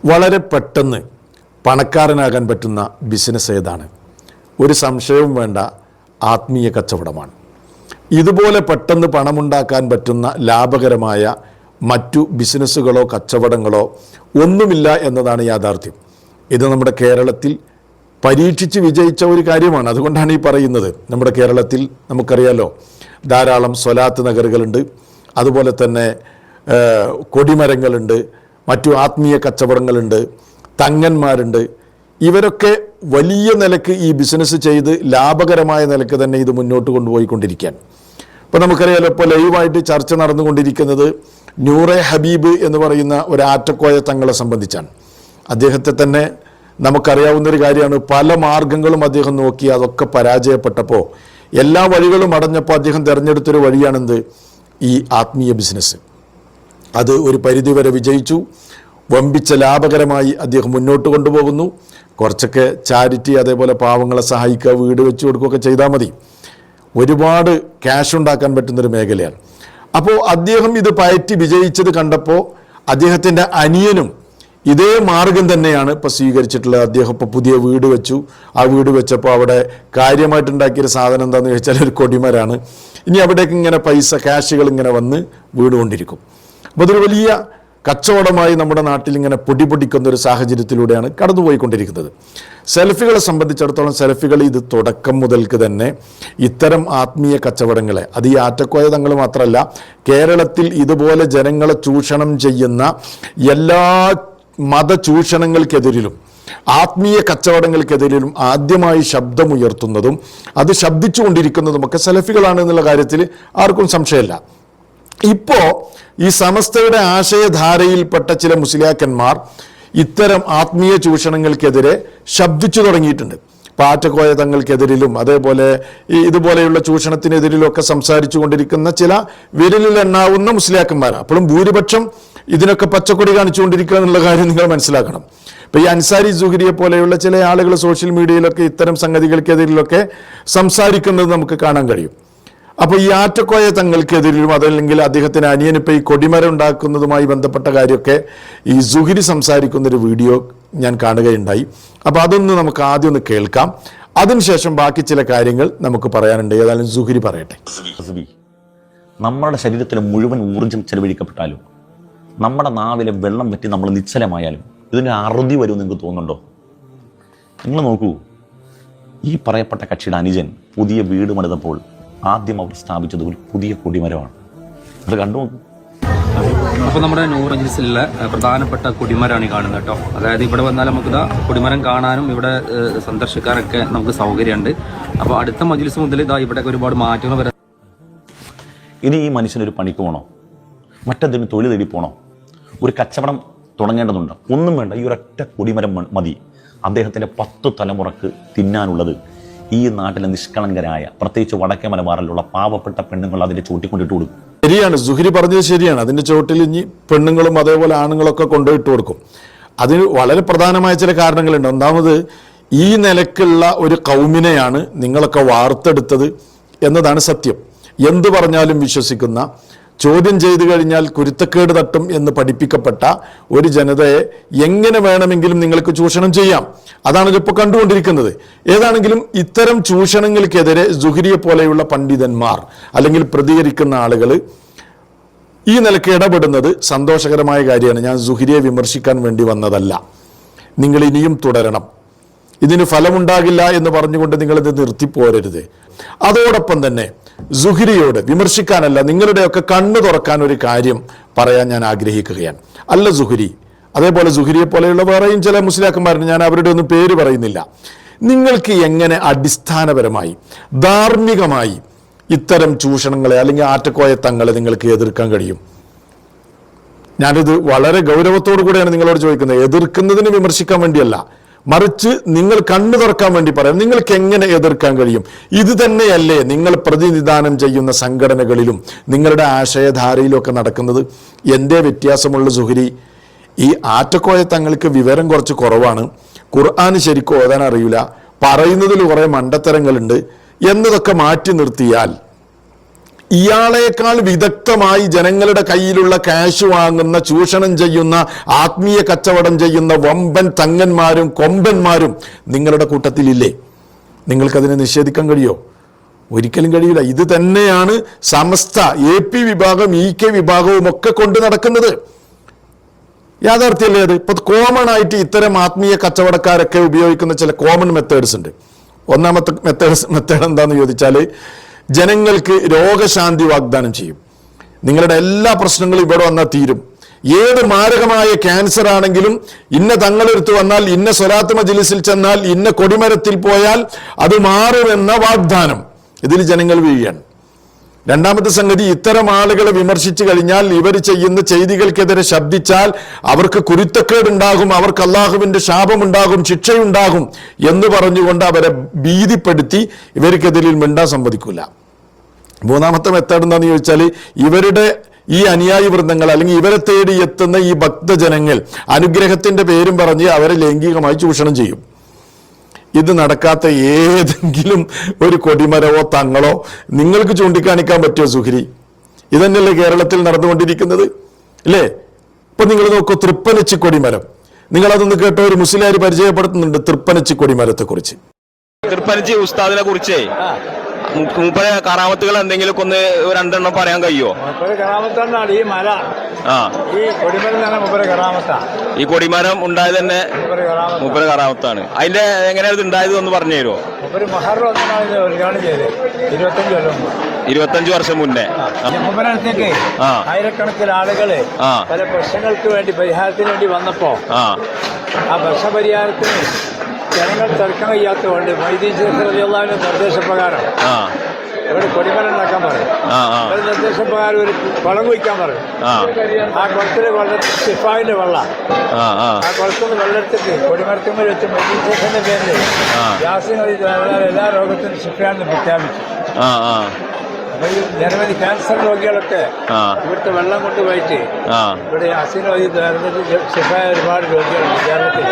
വളരെ പെട്ടെന്ന് പണക്കാരനാകാൻ പറ്റുന്ന ബിസിനസ് ഏതാണ്? ഒരു സംശയവും വേണ്ട, ആത്മീയ കച്ചവടമാണ്. ഇതുപോലെ പെട്ടെന്ന് പണമുണ്ടാക്കാൻ പറ്റുന്ന ലാഭകരമായ മറ്റു ബിസിനസ്സുകളോ കച്ചവടങ്ങളോ ഒന്നുമില്ല എന്നതാണ് യാഥാർത്ഥ്യം. ഇത് നമ്മുടെ കേരളത്തിൽ പരീക്ഷിച്ച് വിജയിച്ച ഒരു കാര്യമാണ്. അതുകൊണ്ടാണ് ഈ പറയുന്നത്. നമ്മുടെ കേരളത്തിൽ നമുക്കറിയാലോ, ധാരാളം സ്വലാത്ത് നഗറുകളുണ്ട്, അതുപോലെ തന്നെ കൊടിമരങ്ങളുണ്ട്, മറ്റു ആത്മീയ കച്ചവടങ്ങളുണ്ട്, തങ്ങന്മാരുണ്ട്. ഇവരൊക്കെ വലിയ നിലക്ക് ഈ ബിസിനസ് ചെയ്ത് ലാഭകരമായ നിലക്ക് തന്നെ ഇത് മുന്നോട്ട് കൊണ്ടുപോയിക്കൊണ്ടിരിക്കുകയാണ്. ഇപ്പോൾ നമുക്കറിയാലോ, ഇപ്പോൾ ലൈവായിട്ട് ചർച്ച നടന്നുകൊണ്ടിരിക്കുന്നത് നൂറെ ഹബീബ് എന്ന് പറയുന്ന ഒരു ആറ്റക്കോയ തങ്ങളെ സംബന്ധിച്ചാണ്. അദ്ദേഹത്തെ തന്നെ നമുക്കറിയാവുന്നൊരു കാര്യമാണ്. പല മാർഗങ്ങളും അദ്ദേഹം നോക്കി, അതൊക്കെ പരാജയപ്പെട്ടപ്പോൾ, എല്ലാ വഴികളും അടഞ്ഞപ്പോൾ അദ്ദേഹം തിരഞ്ഞെടുത്തൊരു വഴിയാണെന്ത്? ഈ ആത്മീയ ബിസിനസ്. അത് ഒരു പരിധിവരെ വിജയിച്ചു. വമ്പിച്ച ലാഭകരമായി അദ്ദേഹം മുന്നോട്ട് കൊണ്ടുപോകുന്നു. കുറച്ചൊക്കെ ചാരിറ്റി, അതേപോലെ പാവങ്ങളെ സഹായിക്കുക, വീട് വെച്ച് കൊടുക്കുകയൊക്കെ ചെയ്താൽ മതി. ഒരുപാട് ക്യാഷ് ഉണ്ടാക്കാൻ പറ്റുന്നൊരു മേഖലയാണ്. അപ്പോൾ അദ്ദേഹം ഇത് പയറ്റി വിജയിച്ചത് കണ്ടപ്പോൾ അദ്ദേഹത്തിൻ്റെ അനിയനും ഇതേ മാർഗം തന്നെയാണ് ഇപ്പോൾ സ്വീകരിച്ചിട്ടുള്ളത്. അദ്ദേഹം ഇപ്പോൾ പുതിയ വീട് വെച്ചു. ആ വീട് വെച്ചപ്പോൾ അവിടെ കാര്യമായിട്ടുണ്ടാക്കിയൊരു സാധനം എന്താണെന്ന് ചോദിച്ചാൽ ഒരു കൊടിമരാണ്. ഇനി അവിടേക്ക് ഇങ്ങനെ പൈസ, ക്യാഷുകൾ ഇങ്ങനെ വന്ന് വീടുകൊണ്ടിരിക്കും. അപ്പോൾ അതൊരു വലിയ കച്ചവടമായി നമ്മുടെ നാട്ടിൽ ഇങ്ങനെ പൊടിപൊടിക്കുന്ന ഒരു സാഹചര്യത്തിലൂടെയാണ് കടന്നുപോയിക്കൊണ്ടിരിക്കുന്നത്. സെൽഫികളെ സംബന്ധിച്ചിടത്തോളം സെൽഫികൾ ഇത് തുടക്കം മുതൽക്ക് തന്നെ ഇത്തരം ആത്മീയ കച്ചവടങ്ങളെ, അത് ഈ ആറ്റക്കോയ തങ്ങൾ മാത്രമല്ല, കേരളത്തിൽ ഇതുപോലെ ജനങ്ങളെ ചൂഷണം ചെയ്യുന്ന എല്ലാ മതചൂഷണങ്ങൾക്കെതിരിലും ആത്മീയ കച്ചവടങ്ങൾക്കെതിരിലും ആദ്യമായി ശബ്ദമുയർത്തുന്നതും അത് ശബ്ദിച്ചുകൊണ്ടിരിക്കുന്നതുമൊക്കെ സെൽഫികളാണ് എന്നുള്ള കാര്യത്തിൽ ആർക്കും സംശയമില്ല. ഇപ്പോൾ ഈ സമസ്തയുടെ ആശയധാരയിൽപ്പെട്ട ചില മുസ്ലിയാക്കന്മാർ ഇത്തരം ആത്മീയ ചൂഷണങ്ങൾക്കെതിരെ ശബ്ദിച്ചു തുടങ്ങിയിട്ടുണ്ട്. പാറ്റക്കോയ തങ്ങൾക്കെതിരിലും അതേപോലെ ഇതുപോലെയുള്ള ചൂഷണത്തിനെതിരിലൊക്കെ സംസാരിച്ചു കൊണ്ടിരിക്കുന്ന ചില വിരലിലെണ്ണാവുന്ന മുസ്ലിയാക്കന്മാരാണ്. അപ്പോഴും ഭൂരിപക്ഷം ഇതിനൊക്കെ പച്ചക്കൊടി കാണിച്ചുകൊണ്ടിരിക്കുക എന്നുള്ള കാര്യം നിങ്ങൾ മനസ്സിലാക്കണം. ഇപ്പോൾ ഈ അൻസാരി സുഹരിയെ പോലെയുള്ള ചില ആളുകൾ സോഷ്യൽ മീഡിയയിലൊക്കെ ഇത്തരം സംഗതികൾക്കെതിരിലൊക്കെ സംസാരിക്കുന്നത് നമുക്ക് കാണാൻ കഴിയും. അപ്പോൾ ഈ ആറ്റക്കോയ തങ്ങൾക്കെതിരിലും അതല്ലെങ്കിൽ അദ്ദേഹത്തിന് അനിയനിപ്പോൾ ഈ കൊടിമരം ഉണ്ടാക്കുന്നതുമായി ബന്ധപ്പെട്ട കാര്യമൊക്കെ ഈ സുഹരി സംസാരിക്കുന്നൊരു വീഡിയോ ഞാൻ കാണുകയുണ്ടായി. അപ്പോൾ അതൊന്ന് നമുക്ക് ആദ്യം ഒന്ന് കേൾക്കാം. അതിനുശേഷം ബാക്കി ചില കാര്യങ്ങൾ നമുക്ക് പറയാനുണ്ട്. ഏതായാലും സുഹരി പറയട്ടെ. നമ്മുടെ ശരീരത്തിലെ മുഴുവൻ ഊർജ്ജം ചെലവഴിക്കപ്പെട്ടാലും, നമ്മുടെ നാവിലെ വെള്ളം പറ്റി നമ്മൾ നിശ്ചലമായാലും ഇതിന് അറുതി വരുമെന്ന് നിങ്ങൾക്ക് തോന്നുന്നുണ്ടോ? നിങ്ങൾ നോക്കൂ, ഈ പറയപ്പെട്ട കക്ഷിയുടെ അനുജൻ പുതിയ വീട് പണിതപ്പോൾ ആദ്യം അവർ സ്ഥാപിച്ചത് ഒരു പുതിയ കൊടിമരമാണ്. അത് കണ്ടു നോക്കൂ. അപ്പോൾ നമ്മുടെ നൂർ മജ്‌ലിസിലെ പ്രധാനപ്പെട്ട കൊടിമരമാണ് ഈ കാണുന്നത് കേട്ടോ. അതായത് ഇവിടെ വന്നാൽ നമുക്കിതാ കൊടിമരം കാണാനും ഇവിടെ സന്ദർശിക്കാനൊക്കെ നമുക്ക് സൗകര്യമുണ്ട്. അപ്പോൾ അടുത്ത മജ്‌ലിസ് മുതൽ ഇതാ ഇവിടെ ഒരുപാട് മാറ്റങ്ങൾ വരാൻ. ഇനി ഈ മനുഷ്യനൊരു പണിക്ക് പോകണോ? മറ്റെന്തെങ്കിലും തൊഴിൽ തേടി പോകണോ? ഒരു കച്ചവടം തുടങ്ങേണ്ടതുണ്ട്? ഒന്നും വേണ്ട. ഈ ഒരൊറ്റ കൊടിമരം മതി അദ്ദേഹത്തിൻ്റെ 10 തലമുറക്ക് തിന്നാനുള്ളത്. ഈ നാട്ടിലെ നിഷ്കളങ്കരായ, പ്രത്യേകിച്ച് വടക്കേ മലബാറിലുള്ള പാവപ്പെട്ട പെണ്ണുങ്ങൾ അതിൻ്റെ ചൂട്ടിക്കൊണ്ടിട്ട് കൊടുക്കും. ശരിയാണ്, സുഹരി പറഞ്ഞത് ശരിയാണ്. അതിൻ്റെ ചോട്ടിൽ ഇനി പെണ്ണുങ്ങളും അതേപോലെ ആണുങ്ങളൊക്കെ കൊണ്ടുപോയിട്ട് കൊടുക്കും. അതിന് വളരെ പ്രധാനമായ ചില കാരണങ്ങളുണ്ട്. ഒന്നാമത്, ഈ നിലക്കുള്ള ഒരു കൗമിനെയാണ് നിങ്ങളൊക്കെ വാർത്തെടുത്തത് എന്നതാണ് സത്യം. എന്തു പറഞ്ഞാലും വിശ്വസിക്കുന്ന, ചോദ്യം ചെയ്തു കഴിഞ്ഞാൽ കുരുത്തക്കേട് തട്ടും എന്ന് പഠിപ്പിക്കപ്പെട്ട ഒരു ജനതയെ എങ്ങനെ വേണമെങ്കിലും നിങ്ങൾക്ക് ചൂഷണം ചെയ്യാം. അതാണ് ഇപ്പോൾ കണ്ടുകൊണ്ടിരിക്കുന്നത്. ഏതാണെങ്കിലും ഇത്തരം ചൂഷണങ്ങൾക്കെതിരെ സുഹരിയെ പോലെയുള്ള പണ്ഡിതന്മാർ അല്ലെങ്കിൽ പ്രതികരിക്കുന്ന ആളുകൾ ഈ നിലയ്ക്ക് ഇടപെടുന്നത് സന്തോഷകരമായ കാര്യമാണ്. ഞാൻ സുഹരിയെ വിമർശിക്കാൻ വേണ്ടി വന്നതല്ല. നിങ്ങൾ ഇനിയും തുടരണം. ഇതിന് ഫലമുണ്ടാകില്ല എന്ന് പറഞ്ഞുകൊണ്ട് നിങ്ങളിത് നിർത്തിപ്പോരരുത്. അതോടൊപ്പം തന്നെ സുഹരിയോട് വിമർശിക്കാനല്ല, നിങ്ങളുടെയൊക്കെ കണ്ണു തുറക്കാൻ ഒരു കാര്യം പറയാൻ ഞാൻ ആഗ്രഹിക്കുകയാണ്. അല്ല സുഹരി, അതേപോലെ സുഹരിയെ പോലെയുള്ള വേറെയും ചില മുസ്ലിയാക്കന്മാരുണ്ട്, ഞാൻ അവരുടെ ഒന്നും പേര് പറയുന്നില്ല. നിങ്ങൾക്ക് എങ്ങനെ അടിസ്ഥാനപരമായി ധാർമ്മികമായി ഇത്തരം ചൂഷണങ്ങളെ അല്ലെങ്കിൽ ആറ്റക്കോയ തങ്ങളെ നിങ്ങൾക്ക് എതിർക്കാൻ കഴിയും? ഞാനിത് വളരെ ഗൗരവത്തോടു കൂടെയാണ് നിങ്ങളോട് ചോദിക്കുന്നത്. എതിർക്കുന്നതിന് വിമർശിക്കാൻ വേണ്ടിയല്ല, മറിച്ച് നിങ്ങൾ കണ്ണു തുറക്കാൻ വേണ്ടി പറയാം. നിങ്ങൾക്ക് എങ്ങനെ എതിർക്കാൻ കഴിയും? ഇത് തന്നെയല്ലേ നിങ്ങൾ പ്രതിനിധാനം ചെയ്യുന്ന സംഘടനകളിലും നിങ്ങളുടെ ആശയധാരയിലും ഒക്കെ നടക്കുന്നത്? എന്തേ വ്യത്യാസമുള്ള സുഹരി? ഈ ആറ്റക്കോയ തങ്ങൾക്ക് വിവരം കുറച്ച് കുറവാണ്, ഖുർആൻ ശരിക്കും ഓതാൻ അറിയില്ല, പറയുന്നതിൽ കുറേ മണ്ടത്തരങ്ങളുണ്ട് എന്നതൊക്കെ മാറ്റി നിർത്തിയാൽ ഇയാളേക്കാൾ വിദഗ്ധമായി ജനങ്ങളുടെ കയ്യിലുള്ള ക്യാഷ് വാങ്ങുന്ന, ചൂഷണം ചെയ്യുന്ന, ആത്മീയ കച്ചവടം ചെയ്യുന്ന വമ്പൻ തങ്ങന്മാരും കൊമ്പന്മാരും നിങ്ങളുടെ കൂട്ടത്തിലില്ലേ? നിങ്ങൾക്കതിനെ നിഷേധിക്കാൻ കഴിയോ? ഒരിക്കലും കഴിയില്ല. ഇത് തന്നെയാണ് സമസ്ത AP വിഭാഗം, EK വിഭാഗവും ഒക്കെ കൊണ്ട് നടക്കുന്നത്. യാഥാർത്ഥ്യമല്ലേ അത്? ഇപ്പൊ കോമൺ ആയിട്ട് ഇത്തരം ആത്മീയ കച്ചവടക്കാരൊക്കെ ഉപയോഗിക്കുന്ന ചില കോമൺ മെത്തേഡ്സ് ഉണ്ട്. ഒന്നാമത്തെ മെത്തേഡ് എന്താന്ന് ചോദിച്ചാൽ, ജനങ്ങൾക്ക് രോഗശാന്തി വാഗ്ദാനം ചെയ്യും. നിങ്ങളുടെ എല്ലാ പ്രശ്നങ്ങളും ഇവിടെ വന്നാൽ തീരും. ഏത് മാരകമായ ക്യാൻസർ ആണെങ്കിലും ഇന്ന തങ്ങളെടുത്ത് വന്നാൽ, ഇന്ന സ്വലാത്ത് മജ്ലിസിൽ ചെന്നാൽ, ഇന്ന കൊടിമരത്തിൽ പോയാൽ അത് മാറുമെന്ന വാഗ്ദാനം ഇതിൽ ജനങ്ങൾ വീഴുകയാണ്. രണ്ടാമത്തെ സംഗതി, ഇത്തരം ആളുകളെ വിമർശിച്ചു കഴിഞ്ഞാൽ, ഇവർ ചെയ്യുന്ന ചെയ്തികൾക്കെതിരെ ശബ്ദിച്ചാൽ അവർക്ക് കുരുത്തക്കേടുണ്ടാകും, അവർക്ക് അള്ളാഹുവിന്റെ ശാപമുണ്ടാകും, ശിക്ഷയുണ്ടാകും എന്ന് പറഞ്ഞുകൊണ്ട് അവരെ ഭീതിപ്പെടുത്തി ഇവർക്കെതിരിൽ മിണ്ടാൻ സമ്മതിക്കില്ല. മൂന്നാമത്തെ മെത്തേഡ് എന്താണെന്ന് ചോദിച്ചാൽ, ഇവരുടെ ഈ അനുയായി വൃന്ദങ്ങൾ അല്ലെങ്കിൽ ഇവരെ തേടി എത്തുന്ന ഈ ഭക്തജനങ്ങൾ അനുഗ്രഹത്തിന്റെ പേരും പറഞ്ഞ് അവരെ ലൈംഗികമായി ചൂഷണം ചെയ്യും. ഇത് നടക്കാത്ത ഏതെങ്കിലും ഒരു കൊടിമരമോ തങ്ങളോ നിങ്ങൾക്ക് ചൂണ്ടിക്കാണിക്കാൻ പറ്റുമോ സുഹരി? ഇതന്നെയല്ലേ കേരളത്തിൽ നടന്നുകൊണ്ടിരിക്കുന്നത്, അല്ലേ? ഇപ്പൊ നിങ്ങൾ നോക്കൂ, തൃപ്പനച്ചി കൊടിമരം. നിങ്ങളതൊന്ന് കേട്ടോ, ഒരു മുസ്ലിയാർ പരിചയപ്പെടുത്തുന്നുണ്ട് തൃപ്പനച്ചി കൊടിമരത്തെ കുറിച്ച്. തൃപ്പനച്ചി ഉസ്താദിനെ കുറിച്ച് മൂപ്പരെ കറാമത്തുകൾ എന്തെങ്കിലും ഒന്ന് രണ്ടെണ്ണം പറയാൻ കഴിയുമോ? കറാമത്താണ് ഈ മല. ഈ കൊടിമരം തന്നെ മൂപ്പരെ കറാമത്താ. ഈ കൊടിമരം ഉണ്ടായത് തന്നെ മൂപ്പരെ കറാമത്താണ്. അതിന്റെ എങ്ങനെയാണ് ഇത് ഉണ്ടായത് ഒന്ന് പറഞ്ഞു തരുമോ? മൂപ്പര് മഹർ ഉദ്ഘാടനം ചെയ്ത് 25 കൊല്ലം മുമ്പ്, 25 വർഷം മുന്നേ. മൂപ്പരെ അടുത്തേക്ക് ആയിരക്കണക്കിന് ആളുകള് പല പ്രശ്നങ്ങൾക്ക് വേണ്ടി, പരിഹാരത്തിന് വേണ്ടി വന്നപ്പോ ആ പ്രശ്നപരിഹാരത്തിന് ജനങ്ങൾ തർക്കം കഴിയാത്തതുകൊണ്ട് മൊയ്തീൻ ശേഖർ റളിയല്ലാഹുവിന്റെ നിർദ്ദേശപ്രകാരം ഇവിടെ കൊടിമരം ഉണ്ടാക്കാൻ പറയും. ഒരു നിർദ്ദേശപ്രകാരം ഒരു കുളം കുഴിക്കാൻ പറയും. ആ കുളത്തിലെ വെള്ളം ശിഫാവിന്റെ വെള്ളം, ആ കുളത്തുനിന്ന് വെള്ളെടുത്തിട്ട് കൊടിമരത്തുമ്പോൾ വെച്ച് മൊയ്തീൻ ശേഖറിന്റെ പേരിൽ യാസീൻ എല്ലാ രോഗത്തിനും ശിഫയാണെന്ന് പ്രഖ്യാപിച്ചു. നിരവധി ക്യാൻസർ രോഗികളൊക്കെ ഇവിടുത്തെ വെള്ളം കൊണ്ടുപോയിട്ട് ഇവിടെ യാസീൻ ശിഫായ ഒരുപാട് രോഗികളുണ്ട് കേരളത്തിൽ.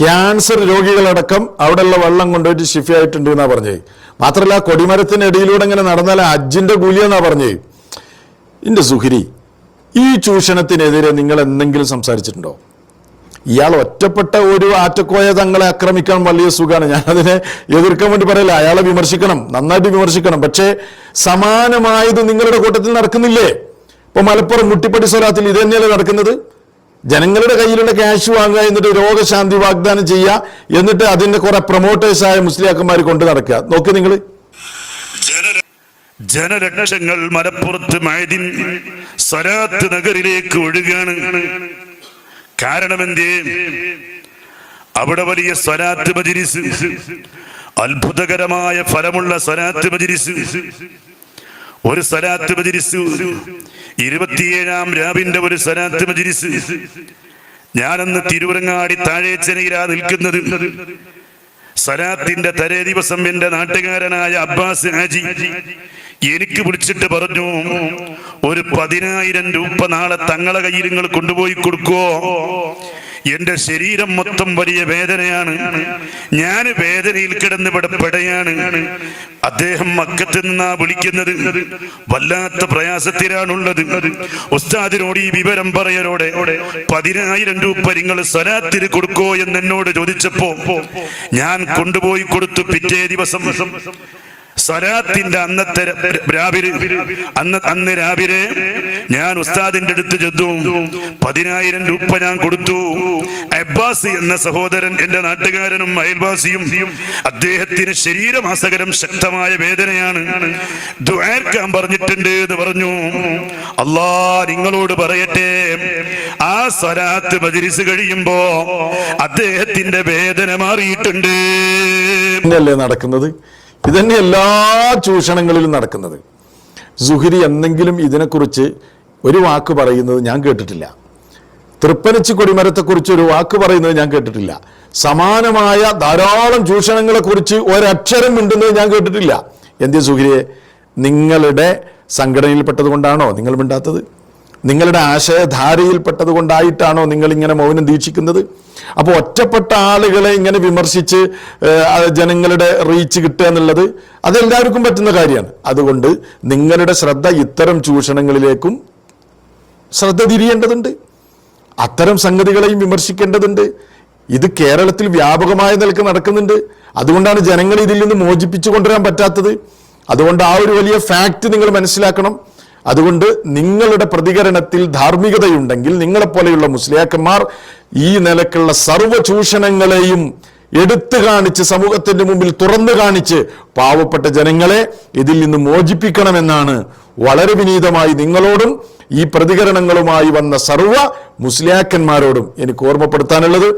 ക്യാൻസർ രോഗികളടക്കം അവിടെയുള്ള വെള്ളം കൊണ്ടുപോയിട്ട് ഷിഫയായിട്ടുണ്ട് എന്നാ പറഞ്ഞത്. മാത്രമല്ല, കൊടിമരത്തിനിടയിലൂടെ ഇങ്ങനെ നടന്നാൽ ഹജ്ജിന്റെ കൂലിയെന്നാ പറഞ്ഞത്. എന്റെ സുഹരി, ഈ ചൂഷണത്തിനെതിരെ നിങ്ങൾ എന്തെങ്കിലും സംസാരിച്ചിട്ടുണ്ടോ? ഇയാൾ ഒറ്റപ്പെട്ട ഒരു ആറ്റക്കോയ തങ്ങളെ ആക്രമിക്കാൻ വലിയ സുഖമാണ്. ഞാനതിനെ എതിർക്കാൻ വേണ്ടി പറയില്ല. അയാളെ വിമർശിക്കണം, നന്നായിട്ട് വിമർശിക്കണം. പക്ഷേ സമാനമായത് നിങ്ങളുടെ കൂട്ടത്തിൽ നടക്കുന്നില്ലേ? ഇപ്പൊ മലപ്പുറം മുട്ടിപ്പടി സ്വലാത്തിൽ ഇത് തന്നെയല്ലേ നടക്കുന്നത്? ജനങ്ങളുടെ കയ്യിലുള്ള ക്യാഷ് വാങ്ങുക, എന്നിട്ട് രോഗശാന്തി വാഗ്ദാനം ചെയ്യുക, എന്നിട്ട് അതിന്റെ കുറെ പ്രൊമോട്ടേഴ്സായ മുസ്ലിയാക്കന്മാർ കൊണ്ട് നടക്കുക. നോക്ക് നിങ്ങൾ. ജനലക്ഷങ്ങൾ മലപ്പുറത്ത് മഅദിൻ സ്വലാത്ത് നഗറിലേക്ക് ഒഴുകാണ്. കാരണമെന്തേ? അവിടെ വലിയ സ്വലാത്ത് മജ്ലിസ്, അത്ഭുതകരമായ ഫലമുള്ള സ്വലാത്ത് മജ്ലിസ്. ഒരു സ്വലാത്ത് മജ്ലിസ്, 27-ാം രാവിന്റെ ഒരു സ്വലാത്ത് മജ്ലിസ്. ഞാനന്ന് തിരുവരങ്ങാടി താഴേച്ചനയിലാ നിൽക്കുന്നത്. സ്വലാത്തിന്റെ തലേ ദിവസം എന്റെ നാട്ടുകാരനായ അബ്ബാസ് ഹാജി എനിക്ക് വിളിച്ചിട്ട് പറഞ്ഞു, ഒരു 10,000 രൂപ നാളെ തങ്ങളെ കയ്യിൽ നിങ്ങൾ കൊണ്ടുപോയി കൊടുക്കുവോ? എന്റെ ശരീരം മൊത്തം വലിയ വേദനയാണ്, ഞാൻ വേദനയിൽ കിടന്ന് ഇവിടെ പെടയാണ്. അദ്ദേഹം മക്കത്ത് നിന്നാ വിളിക്കുന്നത്, വല്ലാത്ത പ്രയാസത്തിലാണുള്ളത്. ഉസ്താദിനോട് ഈ വിവരം പറയലോടെ 10,000 രൂപ നിങ്ങൾ സ്വലാത്തിന് കൊടുക്കോ എന്ന് എന്നോട് ചോദിച്ചപ്പോ ഞാൻ കൊണ്ടുപോയി കൊടുത്തു. പിറ്റേ ദിവസം സ്വലാത്തിന്റെ അന്ന് രാവിലെ ഞാൻ ഉസ്താദിന്റെ അടുത്ത് ചെന്നു. 10,000 രൂപ ഞാൻ കൊടുത്തു. അബ്ബാസ് എന്ന സഹോദരൻ, എന്റെ നാട്ടുകാരനും അയൽവാസിയും, അദ്ദേഹത്തിന് ശരീരമാസകരം ശക്തമായ വേദനയാണ്, ദുആക്കാൻ പറഞ്ഞിട്ടുണ്ട് എന്ന് പറഞ്ഞു. അല്ലാ നിങ്ങളോട് പറയട്ടെ, ആ സ്വലാത്ത് മജ്ലിസ് കഴിയുമ്പോ അദ്ദേഹത്തിന്റെ വേദന മാറിയിട്ടുണ്ട്. നടക്കുന്നത് ഇതന്നെ എല്ലാ ചൂഷണങ്ങളിലും നടക്കുന്നത്. സുഹരി എന്തെങ്കിലും ഇതിനെക്കുറിച്ച് ഒരു വാക്ക് പറയുന്നത് ഞാൻ കേട്ടിട്ടില്ല. തൃപ്പനച്ചി കൊടിമരത്തെക്കുറിച്ച് ഒരു വാക്ക് പറയുന്നത് ഞാൻ കേട്ടിട്ടില്ല. സമാനമായ ധാരാളം ചൂഷണങ്ങളെക്കുറിച്ച് ഒരക്ഷരം മിണ്ടുന്നത് ഞാൻ കേട്ടിട്ടില്ല. എന്തേ സുഹരിയെ, നിങ്ങളുടെ സംഘടനയിൽപ്പെട്ടത് കൊണ്ടാണോ നിങ്ങൾ മിണ്ടാത്തത്? നിങ്ങളുടെ ആശയധാരയിൽപ്പെട്ടത് കൊണ്ടായിട്ടാണോ നിങ്ങൾ ഇങ്ങനെ മൗനം ദീക്ഷിക്കുന്നത്? അപ്പോൾ ഒറ്റപ്പെട്ട ആളുകളെ ഇങ്ങനെ വിമർശിച്ച് ജനങ്ങളുടെ റീച്ച് കിട്ടുക എന്നുള്ളത് അതെല്ലാവർക്കും പറ്റുന്ന കാര്യമാണ്. അതുകൊണ്ട് നിങ്ങളുടെ ശ്രദ്ധ ഇത്തരം ചൂഷണങ്ങളിലേക്കും ശ്രദ്ധ തിരിയേണ്ടതുണ്ട്, അത്തരം സംഗതികളെയും വിമർശിക്കേണ്ടതുണ്ട്. ഇത് കേരളത്തിൽ വ്യാപകമായ നിലക്ക് നടക്കുന്നുണ്ട്. അതുകൊണ്ടാണ് ജനങ്ങൾ ഇതിൽ നിന്ന് മോചിപ്പിച്ചു കൊണ്ടുവരാൻ പറ്റാത്തത്. അതുകൊണ്ട് ആ ഒരു വലിയ ഫാക്ട് നിങ്ങൾ മനസ്സിലാക്കണം. അതുകൊണ്ട് നിങ്ങളുടെ പ്രതികരണത്തിൽ ധാർമ്മികതയുണ്ടെങ്കിൽ നിങ്ങളെപ്പോലെയുള്ള മുസ്ലിയാക്കന്മാർ ഈ നിലക്കുള്ള സർവ്വ ചൂഷണങ്ങളെയും എടുത്തു കാണിച്ച് സമൂഹത്തിന്റെ മുമ്പിൽ തുറന്നു കാണിച്ച് പാവപ്പെട്ട ജനങ്ങളെ ഇതിൽ നിന്ന് മോചിപ്പിക്കണമെന്നാണ് വളരെ വിനീതമായി നിങ്ങളോടും ഈ പ്രതികരണങ്ങളുമായി വന്ന സർവ്വ മുസ്ലിയാക്കന്മാരോടും എനിക്ക് ഓർമ്മപ്പെടുത്താനുള്ളത്.